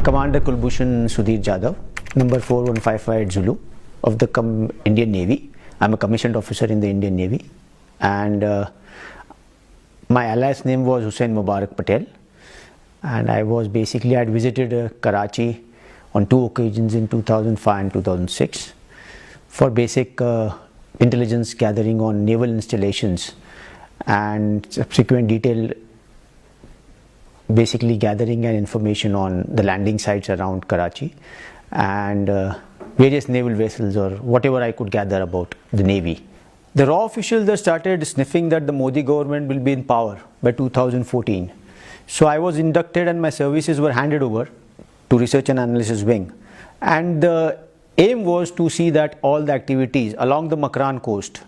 I'm Commander Kulbushan Sudhir Jadhav, number 4155 Zulu of the Indian Navy. I'm a commissioned officer in the Indian Navy, and my alias name was Hussain Mubarak Patel, and I had visited Karachi on 2 occasions in 2005 and 2006 for basic intelligence gathering on naval installations and subsequent detailed gathering and information on the landing sites around Karachi and various naval vessels or whatever I could gather about the Navy. The raw officials started sniffing that the Modi government will be in power by 2014. So I was inducted and my services were handed over to Research and Analysis Wing. And the aim was to see that all the activities along the Makran coast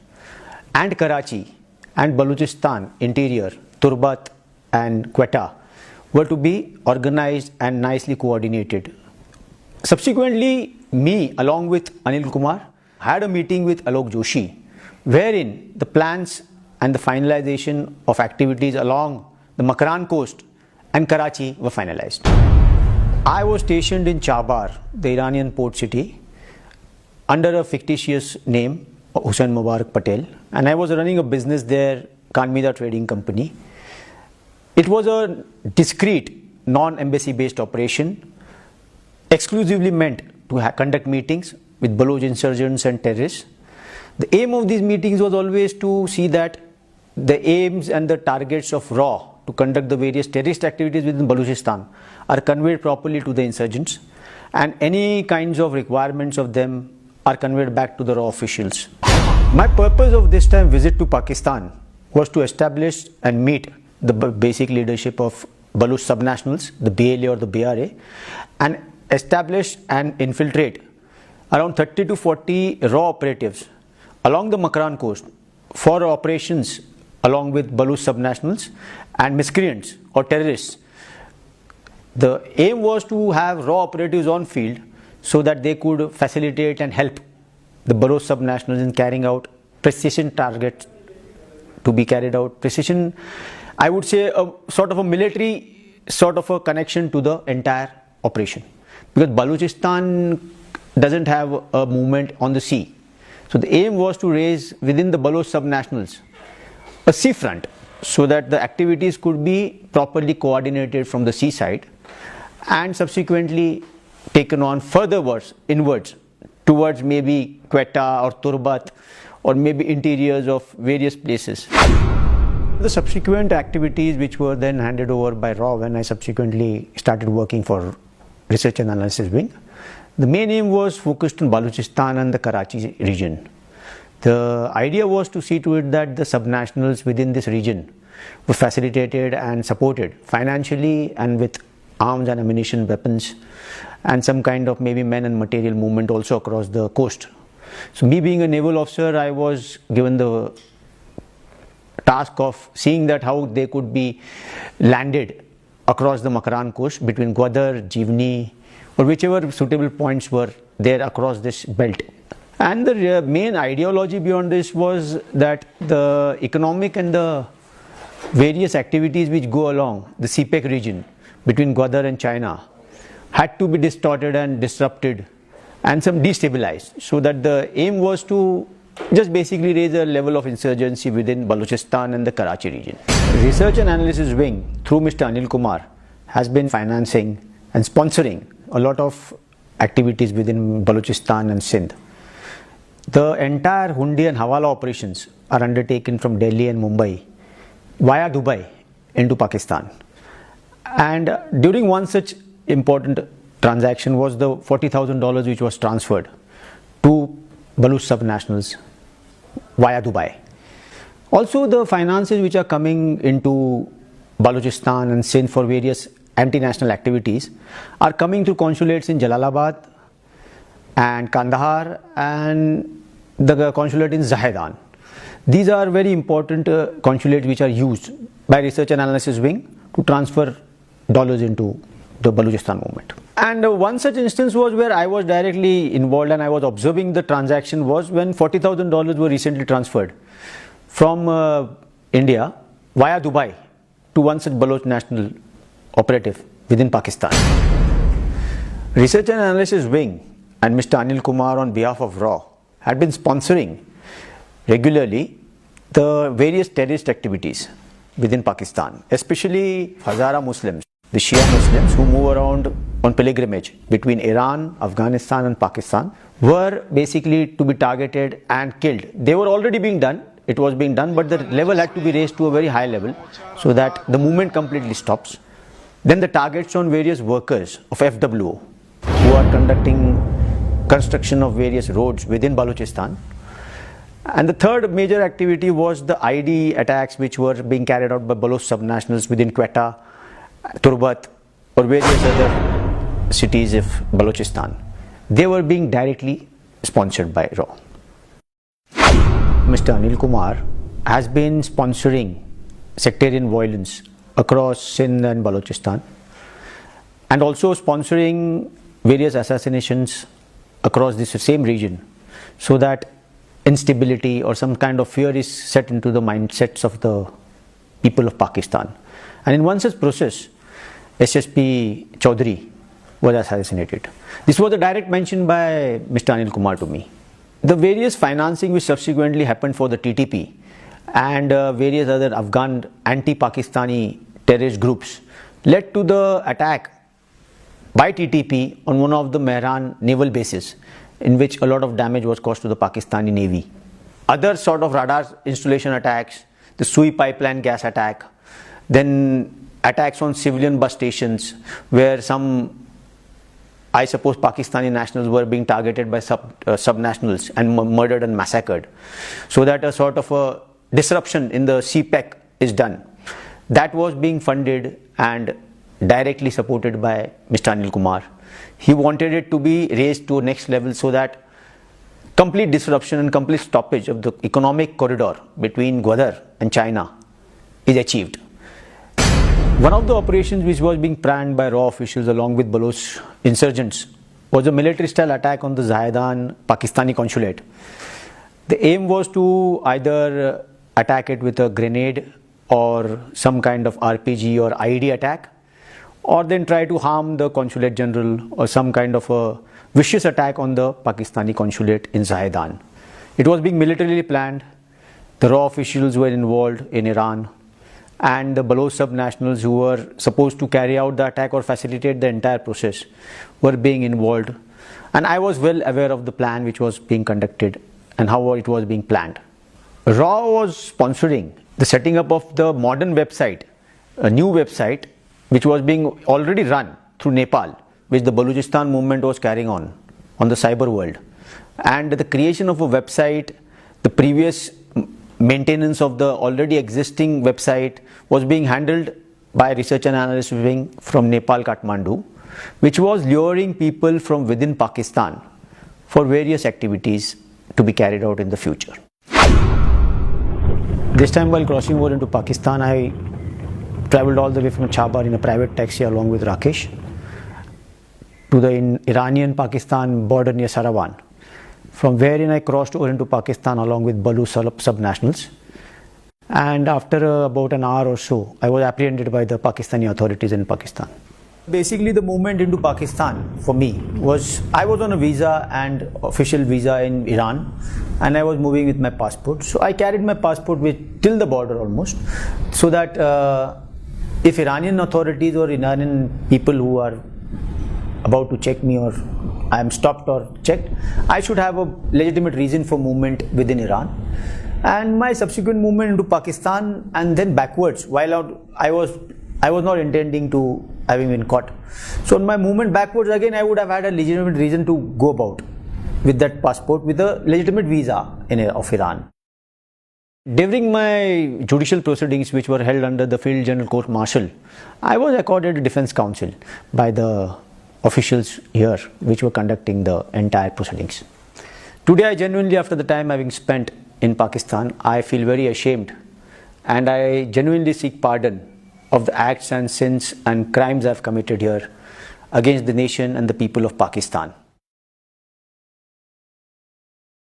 and Karachi and Balochistan interior, Turbat and Quetta were to be organized and nicely coordinated. Subsequently, me along with Anil Kumar had a meeting with Alok Joshi, wherein the plans and the finalization of activities along the Makran coast and Karachi were finalized. I was stationed in Chabar, the Iranian port city, under a fictitious name, Hussain Mubarak Patel, and I was running a business there, Kanmida Trading Company. It was a discreet, non-embassy based operation, exclusively meant to conduct meetings with Baloch insurgents and terrorists. The aim of these meetings was always to see that the aims and the targets of RAW to conduct the various terrorist activities within Balochistan are conveyed properly to the insurgents, and any kinds of requirements of them are conveyed back to the RAW officials. My purpose of this time visit to Pakistan was to establish and meet the basic leadership of Baloch subnationals, the BLA or the BRA, and establish and infiltrate around 30 to 40 RAW operatives along the Makran coast for operations along with Baloch subnationals and miscreants or terrorists. The aim was to have RAW operatives on field so that they could facilitate and help the Baloch subnationals in carrying out precision targets to be carried out. Precision, I would say, a sort of a military sort of a connection to the entire operation, because Balochistan doesn't have a movement on the sea. So the aim was to raise within the Baloch subnationals a sea front so that the activities could be properly coordinated from the seaside and subsequently taken on furtherwards inwards towards maybe Quetta or Turbat or maybe interiors of various places. The subsequent activities which were then handed over by RAW when I subsequently started working for Research and Analysis Wing, the main aim was focused on Balochistan and the Karachi region. The idea was to see to it that the subnationals within this region were facilitated and supported financially and with arms and ammunition, weapons, and some kind of maybe men and material movement also across the coast. So me being a naval officer, I was given the task of seeing that how they could be landed across the Makran coast between Gwadar, Jivni, or whichever suitable points were there across this belt. And the main ideology beyond this was that the economic and the various activities which go along the CPEC region between Gwadar and China had to be distorted and disrupted and some destabilized, so that the aim was to just basically raise a level of insurgency within Balochistan and the Karachi region. Research and Analysis Wing through Mr. Anil Kumar has been financing and sponsoring a lot of activities within Balochistan and Sindh. The entire Hundi and Hawala operations are undertaken from Delhi and Mumbai via Dubai into Pakistan. And during one such important transaction was the $40,000 which was transferred to Baloch subnationals via Dubai. Also, the finances which are coming into Balochistan and Sindh for various anti-national activities are coming through consulates in Jalalabad and Kandahar and the consulate in Zahedan. These are very important consulates which are used by Research and Analysis Wing to transfer dollars into the Balochistan movement. And one such instance was where I was directly involved and I was observing the transaction was when $40,000 were recently transferred from India via Dubai to one such Baloch national operative within Pakistan. Research and Analysis Wing and Mr. Anil Kumar on behalf of RAW had been sponsoring regularly the various terrorist activities within Pakistan, especially Hazara Muslims, the Shia Muslims who move around on pilgrimage between Iran, Afghanistan and Pakistan, were basically to be targeted and killed. They were already being done, it was being done, but the level had to be raised to a very high level so that the movement completely stops. Then the targets on various workers of FWO who are conducting construction of various roads within Balochistan. And the third major activity was the ID attacks which were being carried out by Baloch subnationals within Quetta, Turbat or various other cities of Balochistan. They were being directly sponsored by RAW. Mr. Anil Kumar has been sponsoring sectarian violence across Sindh and Balochistan and also sponsoring various assassinations across this same region so that instability or some kind of fear is set into the mindsets of the people of Pakistan. And in one such process, SSP Chaudhary was assassinated. This was a direct mention by Mr. Anil Kumar to me. The various financing which subsequently happened for the TTP and various other Afghan anti-Pakistani terrorist groups led to the attack by TTP on one of the Mehran naval bases, in which a lot of damage was caused to the Pakistani Navy. Other sort of radar installation attacks, the Sui pipeline gas attack, then attacks on civilian bus stations where some, I suppose, Pakistani nationals were being targeted by subnationals and murdered and massacred, so that a sort of a disruption in the CPEC is done. That was being funded and directly supported by Mr. Anil Kumar. He wanted it to be raised to a next level so that complete disruption and complete stoppage of the economic corridor between Gwadar and China is achieved. One of the operations which was being planned by RAW officials along with Baloch insurgents was a military-style attack on the Zahedan Pakistani consulate. The aim was to either attack it with a grenade or some kind of RPG or IED attack, or then try to harm the consulate general or some kind of a vicious attack on the Pakistani consulate in Zahedan. It was being militarily planned. The RAW officials were involved in Iran, and the Baloch subnationals who were supposed to carry out the attack or facilitate the entire process were being involved. And I was well aware of the plan which was being conducted and how it was being planned. RAW was sponsoring the setting up of the modern website, a new website which was being already run through Nepal, which the Balochistan movement was carrying on the cyber world. And the creation of a website, the previous maintenance of the already existing website was being handled by Research and Analysis Wing from Nepal, Kathmandu, which was luring people from within Pakistan for various activities to be carried out in the future. This time while crossing over into Pakistan, I travelled all the way from Chabar in a private taxi along with Rakesh to the Iranian-Pakistan border near Sarawan, from wherein I crossed over into Pakistan along with Baloch subnationals. And after about an hour or so, I was apprehended by the Pakistani authorities in Pakistan. Basically, the movement into Pakistan for me was, I was on a visa and official visa in Iran, and I was moving with my passport. So I carried my passport with till the border almost, so that if Iranian authorities or Iranian people who are about to check me or I am stopped or checked, I should have a legitimate reason for movement within Iran. And my subsequent movement into Pakistan and then backwards, while out, I was not intending to having been caught. So in my movement backwards again, I would have had a legitimate reason to go about with that passport with a legitimate visa of Iran. During my judicial proceedings, which were held under the Field General Court Martial, I was accorded a defense counsel by the officials here which were conducting the entire proceedings. Today, I genuinely, after the time having spent in Pakistan, I feel very ashamed, and I genuinely seek pardon of the acts and sins and crimes I have committed here against the nation and the people of Pakistan.